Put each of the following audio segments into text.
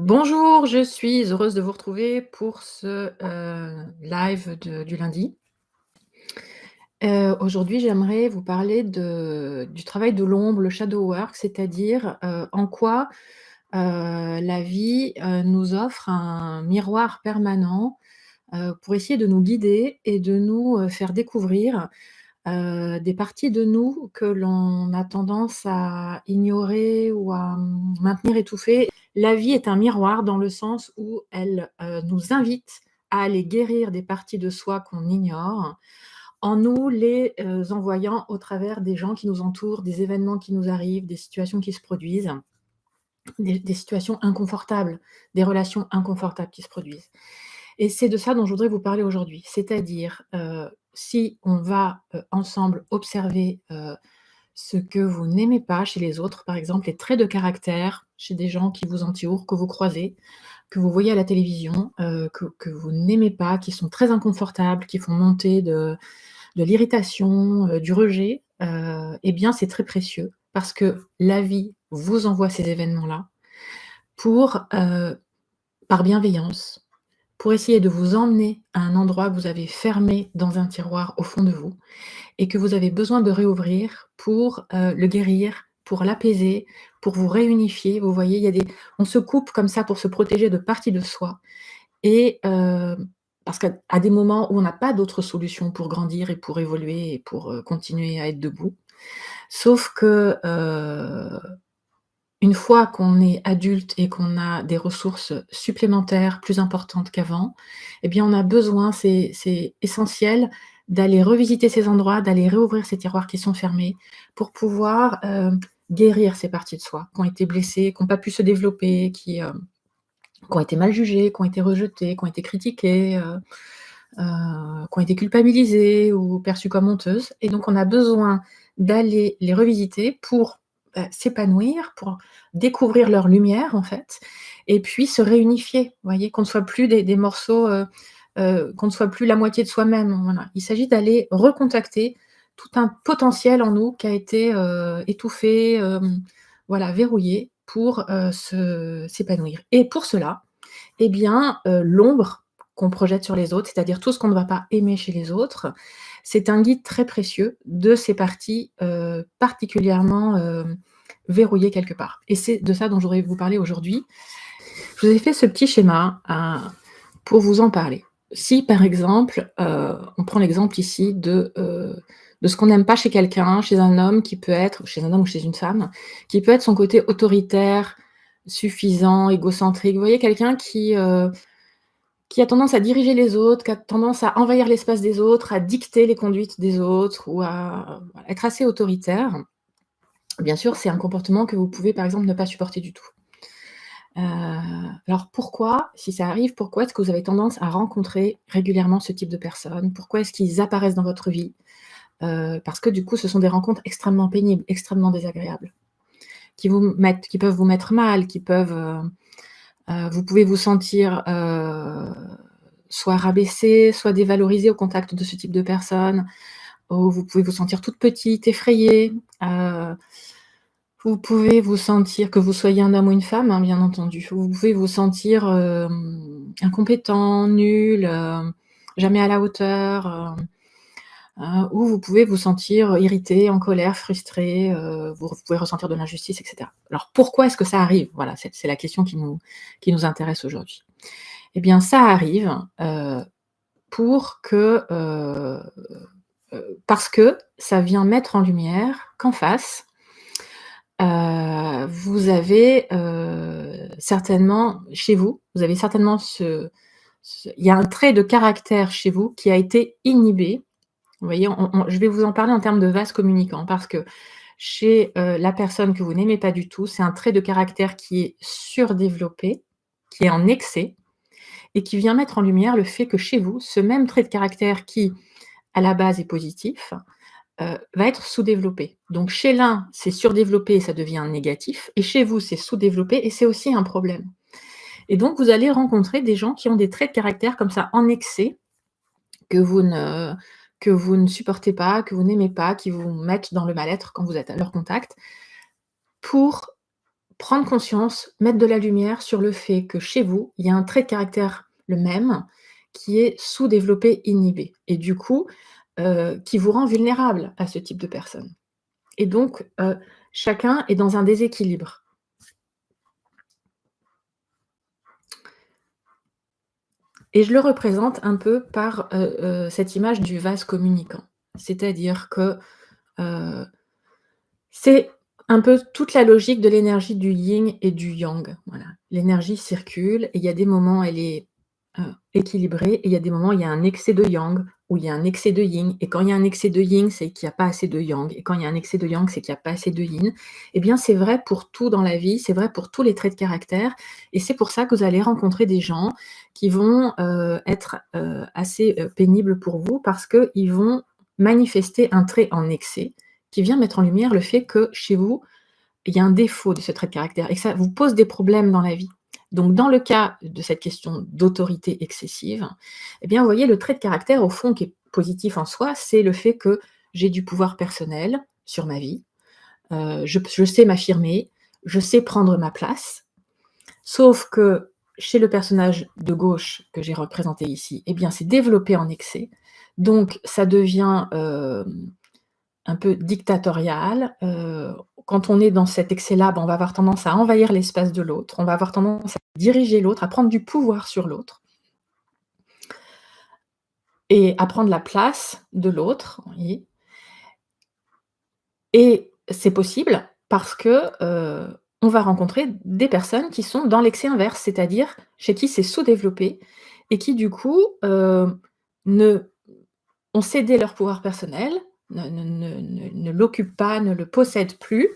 Bonjour, je suis heureuse de vous retrouver pour ce, live du lundi. Aujourd'hui, j'aimerais vous parler du travail de l'ombre, le shadow work, c'est-à-dire, en quoi, la vie, nous offre un miroir permanent, pour essayer de nous guider et de nous, faire découvrir, des parties de nous que l'on a tendance à ignorer ou à, maintenir étouffées. La vie est un miroir dans le sens où elle, nous invite à aller guérir des parties de soi qu'on ignore, en nous les, envoyant au travers des gens qui nous entourent, des événements qui nous arrivent, des situations qui se produisent, des situations inconfortables, des relations inconfortables qui se produisent. Et c'est de ça dont je voudrais vous parler aujourd'hui. C'est-à-dire, si on va, ensemble observer, ce que vous n'aimez pas chez les autres, par exemple les traits de caractère chez des gens qui vous entourent, que vous croisez, que vous voyez à la télévision, que vous n'aimez pas, qui sont très inconfortables, qui font monter de l'irritation, du rejet, et bien c'est très précieux parce que la vie vous envoie ces événements-là pour, par bienveillance, pour essayer de vous emmener à un endroit que vous avez fermé dans un tiroir au fond de vous et que vous avez besoin de réouvrir pour, le guérir, pour l'apaiser, pour vous réunifier. Vous voyez, il y a des on se coupe comme ça pour se protéger de parties de soi et parce qu'à des moments où on n'a pas d'autre solution pour grandir et pour évoluer et pour, continuer à être debout. Sauf que, une fois qu'on est adulte et qu'on a des ressources supplémentaires plus importantes qu'avant, eh bien, on a besoin, c'est essentiel d'aller revisiter ces endroits, d'aller réouvrir ces tiroirs qui sont fermés pour pouvoir, guérir ces parties de soi qui ont été blessées, qui ont pas pu se développer, qui ont été mal jugées, qui ont été rejetées, qui ont été critiquées, qui ont été culpabilisées ou perçues comme honteuses et donc on a besoin d'aller les revisiter pour, s'épanouir, pour découvrir leur lumière en fait et puis se réunifier. Vous voyez? Qu'on ne soit plus des morceaux, qu'on ne soit plus la moitié de soi-même, voilà. Il s'agit d'aller recontacter tout un potentiel en nous qui a été, étouffé, voilà, verrouillé pour, s'épanouir et pour cela, eh bien, l'ombre qu'on projette sur les autres, c'est-à-dire tout ce qu'on ne va pas aimer chez les autres, c'est un guide très précieux de ces parties, particulièrement, verrouillées quelque part et c'est de ça dont je voudrais vous parler aujourd'hui. Je vous ai fait ce petit schéma, pour vous en parler. Si par exemple, on prend l'exemple ici de ce qu'on n'aime pas chez quelqu'un, chez un homme qui peut être chez un homme ou chez une femme, qui peut être son côté autoritaire, suffisant, égocentrique. Vous voyez quelqu'un qui a tendance à diriger les autres, qui a tendance à envahir l'espace des autres, à dicter les conduites des autres ou à voilà, être assez autoritaire. Bien sûr, c'est un comportement que vous pouvez, par exemple, ne pas supporter du tout. Alors pourquoi, si ça arrive, pourquoi est-ce que vous avez tendance à rencontrer régulièrement ce type de personnes? Pourquoi est-ce qu'ils apparaissent dans votre vie? Parce que du coup, ce sont des rencontres extrêmement pénibles, extrêmement désagréables, qui peuvent vous mettre mal, qui peuvent, vous pouvez vous sentir, soit rabaissé, soit dévalorisé au contact de ce type de personnes, ou vous pouvez vous sentir toute petite, effrayée, vous pouvez vous sentir que vous soyez un homme ou une femme, hein, bien entendu. Vous pouvez vous sentir, incompétent, nul, jamais à la hauteur, ou vous pouvez vous sentir irrité, en colère, frustré, vous pouvez ressentir de l'injustice et cetera. Alors pourquoi est-ce que ça arrive? Voilà, c'est la question qui nous intéresse aujourd'hui. Eh bien ça arrive, pour que, parce que ça vient mettre en lumière qu'en face, vous avez, certainement chez vous, vous avez certainement il y a un trait de caractère chez vous qui a été inhibé. Vous voyez? Je vais vous en parler en termes de vase communicant parce que chez, la personne que vous n'aimez pas du tout, c'est un trait de caractère qui est surdéveloppé, qui est en excès et qui vient mettre en lumière le fait que chez vous, ce même trait de caractère qui, à la base, est positif, va être sous-développé. Donc chez l'un, c'est surdéveloppé et ça devient négatif et chez vous, c'est sous-développé et c'est aussi un problème. Et donc vous allez rencontrer des gens qui ont des traits de caractère comme ça en excès, que vous ne que vous ne supportez pas, que vous n'aimez pas, qui vous mettent dans le mal-être quand vous êtes à leur contact, pour prendre conscience, mettre de la lumière sur le fait que chez vous, il y a un trait de caractère, le même, qui est sous-développé, inhibé et du coup, qui vous rend vulnérable à ce type de personne et donc chacun est dans un déséquilibre. Et je le représente un peu par, cette image du vase communicant. C'est-à-dire que, heu, c'est un peu toute la logique de l'énergie du yin et du yang, voilà. L'énergie circule et il y a des moments, elle est, équilibrée et il y a des moments, il y a un excès de yang ou il y a un excès de yin et quand il y a un excès de yin, c'est qu'il y a pas assez de yang et quand il y a un excès de yang, c'est qu'il y a pas assez de yin. Eh bien, c'est vrai pour tout dans la vie, c'est vrai pour tous les traits de caractère et c'est pour ça que vous allez rencontrer des gens qui vont, être, assez, pénibles pour vous parce qu'ils vont manifester un trait en excès qui vient mettre en lumière le fait que chez vous, il y a un défaut de ce trait de caractère et que ça vous pose des problèmes dans la vie. Donc dans le cas de cette question d'autorité excessive, eh bien, vous voyez le trait de caractère au fond qui est positif en soi, c'est le fait que j'ai du pouvoir personnel sur ma vie, je sais m'affirmer, je sais prendre ma place. Sauf que chez le personnage de gauche que j'ai représenté ici, eh bien, c'est développé en excès, donc ça devient, un peu dictatorial, quand on est dans cet excès-là, ben, on va avoir tendance à envahir l'espace de l'autre, on va avoir tendance à diriger l'autre, à prendre du pouvoir sur l'autre et à prendre la place de l'autre, vous voyez? Et c'est possible parce que, on va rencontrer des personnes qui sont dans l'excès inverse, c'est-à-dire chez qui c'est sous-développé et qui du coup, ne ont cédé leur pouvoir personnel, ne l'occupent pas, ne le possèdent plus,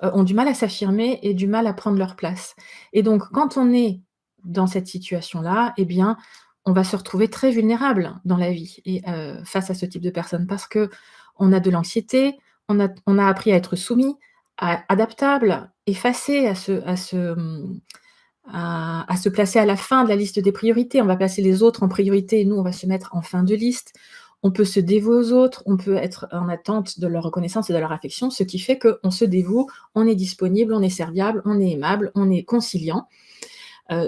ont du mal à s'affirmer et du mal à prendre leur place. Et donc quand on est dans cette situation-là, eh bien, on va se retrouver très vulnérable dans la vie et face à ce type de personnes parce qu'on a de l'anxiété, on a appris à être soumis, adaptable, effacé, à se placer à la fin de la liste des priorités. On va placer les autres en priorité et nous, on va se mettre en fin de liste. On peut se dévouer aux autres, on peut être en attente de leur reconnaissance et de leur affection, ce qui fait qu'on se dévoue, on est disponible, on est serviable, on est aimable, on est conciliant,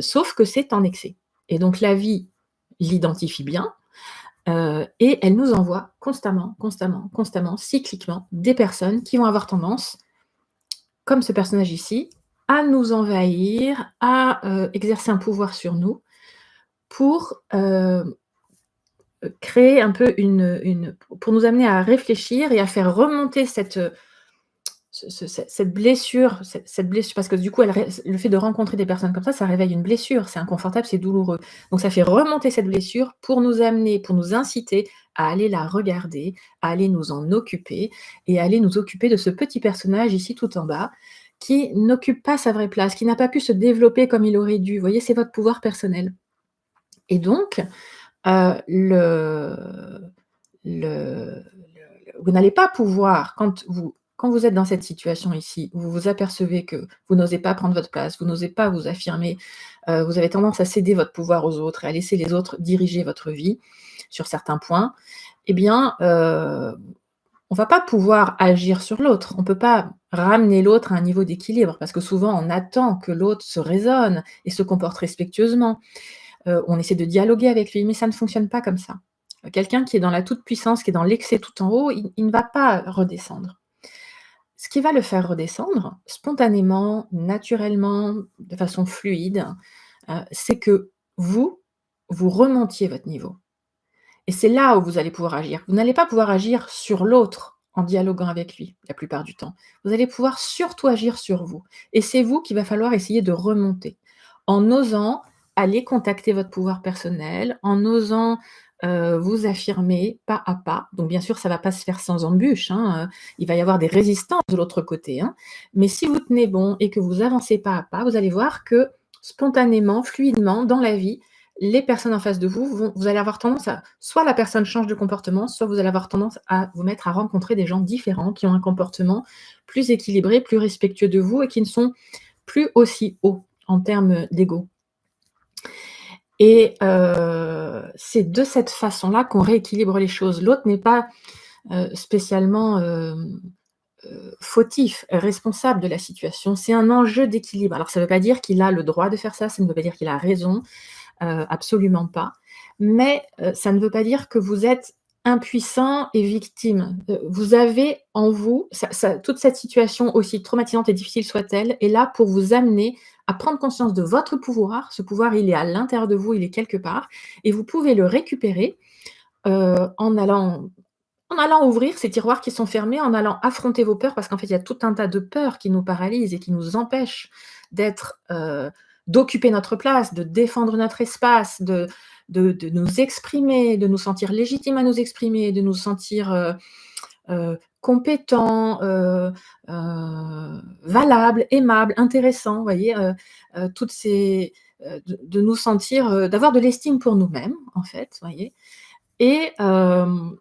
sauf que c'est en excès. Et donc la vie l'identifie bien, et elle nous envoie constamment, constamment, constamment, cycliquement, des personnes qui vont avoir tendance, comme ce personnage ici, à nous envahir, à, exercer un pouvoir sur nous pour, créer un peu une pour nous amener à réfléchir et à faire remonter cette blessure cette blessure parce que du coup, elle ré le fait de rencontrer des personnes comme ça réveille une blessure, c'est inconfortable, c'est douloureux. Donc ça fait remonter cette blessure pour nous amener, pour nous inciter à aller la regarder, à aller nous en occuper et à aller nous occuper de ce petit personnage ici tout en bas, qui n'occupe pas sa vraie place, qui n'a pas pu se développer comme il aurait dû. Vous voyez, c'est votre pouvoir personnel et donc le vous n'allez pas pouvoir quand vous êtes dans cette situation ici, où vous vous apercevez que vous n'osez pas prendre votre place, vous n'osez pas vous affirmer, vous avez tendance à céder votre pouvoir aux autres et à laisser les autres diriger votre vie sur certains points, eh bien, on va pas pouvoir agir sur l'autre. On peut pas ramener l'autre à un niveau d'équilibre parce que souvent on attend que l'autre se raisonne et se comporte respectueusement. On essaie de dialoguer avec lui, mais ça ne fonctionne pas comme ça. Quelqu'un qui est dans la toute-puissance, qui est dans l'excès tout en haut, il ne va pas redescendre. Ce qui va le faire redescendre, spontanément, naturellement, de façon fluide, c'est que vous remontiez votre niveau et c'est là où vous allez pouvoir agir. Vous n'allez pas pouvoir agir sur l'autre en dialoguant avec lui, la plupart du temps. Vous allez pouvoir surtout agir sur vous et c'est vous qu'il va falloir essayer de remonter en osant aller contacter votre pouvoir personnel, en osant, vous affirmer pas à pas. Donc bien sûr, ça va pas se faire sans embûches, hein, il va y avoir des résistances de l'autre côté, hein. Mais si vous tenez bon et que vous avancez pas à pas, vous allez voir que spontanément, fluidement, dans la vie, les personnes en face de vous allez avoir tendance à soit la personne change de comportement, soit vous allez avoir tendance à vous mettre à rencontrer des gens différents qui ont un comportement plus équilibré, plus respectueux de vous et qui ne sont plus aussi hauts en termes d'ego. Et c'est de cette façon-là qu'on rééquilibre les choses. L'autre n'est pas, spécialement, fautif, responsable de la situation. C'est un enjeu d'équilibre. Alors ça ne veut pas dire qu'il a le droit de faire ça ne veut pas dire qu'il a raison, absolument pas. Mais, ça ne veut pas dire que vous êtes impuissant et victime. Vous avez en vous toute cette situation, aussi traumatisante et difficile soit-elle, est là pour vous amener à prendre conscience de votre pouvoir. Ce pouvoir, il est à l'intérieur de vous, il est quelque part et vous pouvez le récupérer, en allant ouvrir ces tiroirs qui sont fermés, en allant affronter vos peurs, parce qu'en fait, il y a tout un tas de peurs qui nous paralysent et qui nous empêchent d'être, d'occuper notre place, de défendre notre espace, de nous exprimer, de nous sentir légitimes à nous exprimer, de nous sentir, compétents, valables, aimables, intéressants, vous voyez? Toutes ces de nous sentir, d'avoir de l'estime pour nous-mêmes, en fait, vous voyez? Et on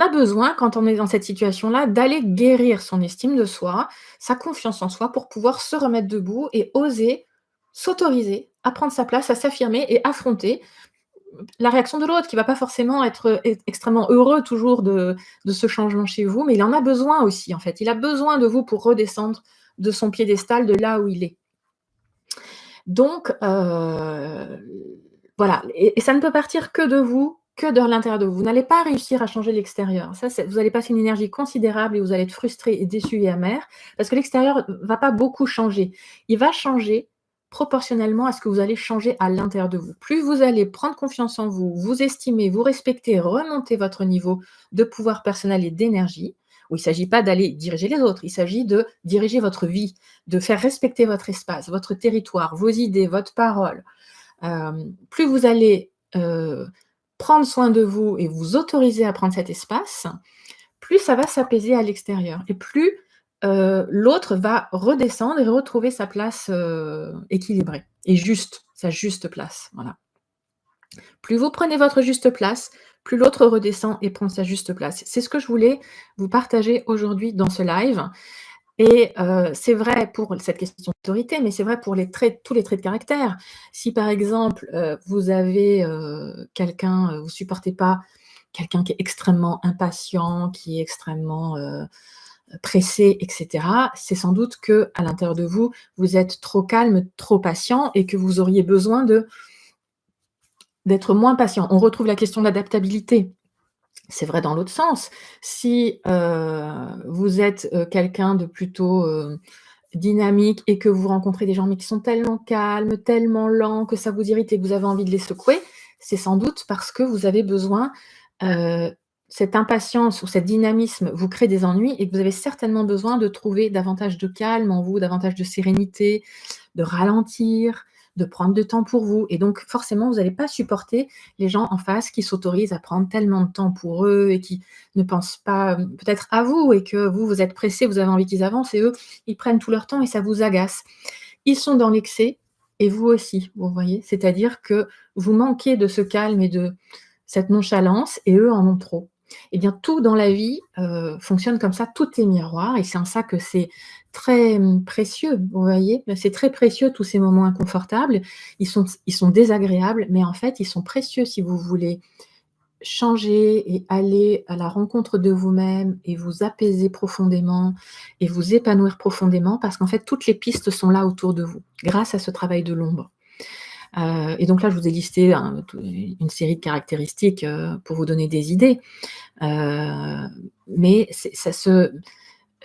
a besoin, quand on est dans cette situation-là, d'aller guérir son estime de soi, sa confiance en soi pour pouvoir se remettre debout et oser s'autoriser à prendre sa place, à s'affirmer et affronter la réaction de l'autre qui va pas forcément être, extrêmement heureux toujours de ce changement chez vous, mais il en a besoin aussi, en fait. Il a besoin de vous pour redescendre de son piédestal, de là où il est. Donc, voilà, et ça ne peut partir que de vous, que de l'intérieur de vous. Vous n'allez pas réussir à changer l'extérieur. Ça, vous allez passer une énergie considérable et vous allez être frustré et déçu et amer, parce que l'extérieur va pas beaucoup changer. Il va changer proportionnellement à ce que vous allez changer à l'intérieur de vous. Plus vous allez prendre confiance en vous, vous estimer, vous respecter, remonter votre niveau de pouvoir personnel et d'énergie, où il ne s'agit pas d'aller diriger les autres, il s'agit de diriger votre vie, de faire respecter votre espace, votre territoire, vos idées, votre parole. Plus vous allez prendre soin de vous et vous autoriser à prendre cet espace, plus ça va s'apaiser à l'extérieur et plus l'autre va redescendre et retrouver sa place équilibrée et juste, sa juste place. Voilà. Plus vous prenez votre juste place, plus l'autre redescend et prend sa juste place. C'est ce que je voulais vous partager aujourd'hui dans ce live. Et c'est vrai pour cette question d'autorité, mais c'est vrai pour tous les traits de caractère. Si par exemple, vous avez, quelqu'un, vous supportez pas quelqu'un qui est extrêmement impatient, qui est extrêmement, pressé et cetera, c'est sans doute qu'à l'intérieur de vous, vous êtes trop calme, trop patient et que vous auriez besoin d'être moins patient. On retrouve la question de l'adaptabilité. C'est vrai dans l'autre sens. Si, vous êtes, quelqu'un de plutôt, dynamique et que vous rencontrez des gens, mais qui sont tellement calmes, tellement lents, que ça vous irrite et que vous avez envie de les secouer, c'est sans doute parce que vous avez besoin, heu, cette impatience ou cet dynamisme vous crée des ennuis et que vous avez certainement besoin de trouver davantage de calme en vous, davantage de sérénité, de ralentir, de prendre du temps pour vous et donc forcément, vous n'allez pas supporter les gens en face qui s'autorisent à prendre tellement de temps pour eux et qui ne pensent pas, peut-être à vous et que vous, vous êtes pressés, vous avez envie qu'ils avancent et eux, ils prennent tout leur temps et ça vous agace. Ils sont dans l'excès et vous aussi, vous voyez? C'est-à-dire que vous manquez de ce calme et de cette nonchalance et eux en ont trop. Eh bien, tout dans la vie, fonctionne comme ça, tout est miroir et c'est en ça que c'est très, précieux, vous voyez? C'est très précieux tous ces moments inconfortables. Ils sont désagréables, mais en fait, ils sont précieux si vous voulez changer et aller à la rencontre de vous-même et vous apaiser profondément et vous épanouir profondément parce qu'en fait, toutes les pistes sont là autour de vous, grâce à ce travail de l'ombre. Et donc là, je vous ai listé une série de caractéristiques, pour vous donner des idées. Mais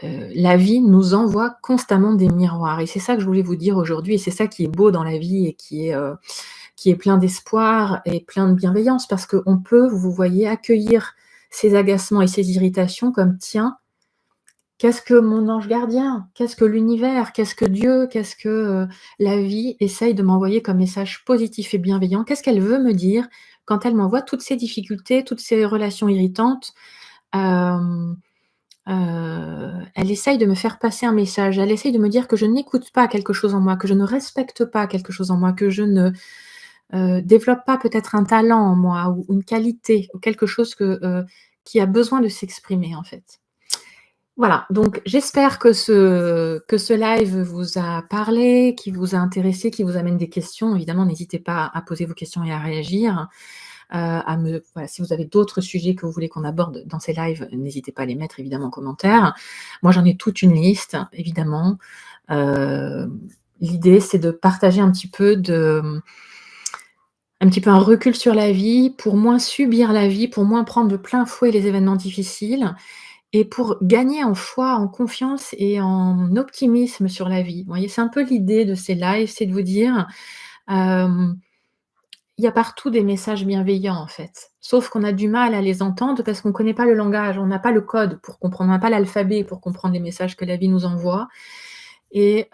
la vie nous envoie constamment des miroirs et c'est ça que je voulais vous dire aujourd'hui et c'est ça qui est beau dans la vie et qui est plein d'espoir et plein de bienveillance parce qu'on peut, vous voyez, accueillir ces agacements et ces irritations comme: «Tiens, qu'est-ce que mon ange gardien? Qu'est-ce que l'univers? Qu'est-ce que Dieu? Qu'est-ce que, la vie essaye de m'envoyer comme message positif et bienveillant? Qu'est-ce qu'elle veut me dire quand elle m'envoie toutes ces difficultés, toutes ces relations irritantes?» hem, Elle essaye de me faire passer un message. Elle essaye de me dire que je n'écoute pas quelque chose en moi, que je ne respecte pas quelque chose en moi, que je ne, développe pas peut-être un talent en moi ou une qualité ou quelque chose qui a besoin de s'exprimer, en fait. Voilà, donc j'espère que ce live vous a parlé, qui vous a intéressé, qui vous amène des questions. Évidemment, n'hésitez pas à poser vos questions et à réagir. voilà, si vous avez d'autres sujets que vous voulez qu'on aborde dans ces lives, n'hésitez pas à les mettre évidemment en commentaire. Moi, j'en ai toute une liste, évidemment. L'idée, c'est de partager un petit peu un recul sur la vie, pour moins subir la vie, pour moins prendre de plein fouet les événements difficiles et pour gagner en foi, en confiance et en optimisme sur la vie. Vous voyez? C'est un peu l'idée de ces lives, c'est de vous dire, hem, il y a partout des messages bienveillants, en fait. Sauf qu'on a du mal à les entendre parce qu'on ne connaît pas le langage, on n'a pas le code pour comprendre, on n'a pas l'alphabet pour comprendre les messages que la vie nous envoie. Et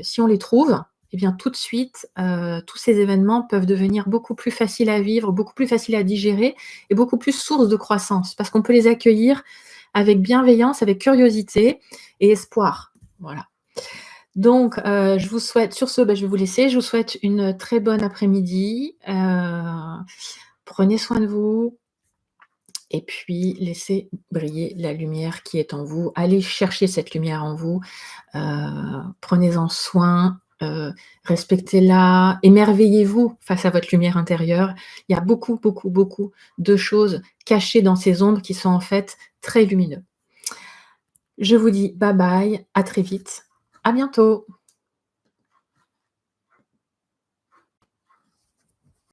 si on les trouve, eh bien tout de suite, tous ces événements peuvent devenir beaucoup plus faciles à vivre, beaucoup plus faciles à digérer et beaucoup plus source de croissance. Parce qu'on peut les accueillir avec bienveillance, avec curiosité et espoir. Voilà. Donc, je vous souhaite sur ce, je vais vous laisser. Je vous souhaite une très bonne après-midi. Prenez soin de vous et puis laissez briller la lumière qui est en vous. Allez chercher cette lumière en vous. Prenez-en soin, respectez-la, émerveillez-vous face à votre lumière intérieure. Il y a beaucoup, beaucoup, beaucoup de choses cachées dans ces ombres qui sont en fait très lumineux. Je vous dis bye bye, à très vite, à bientôt.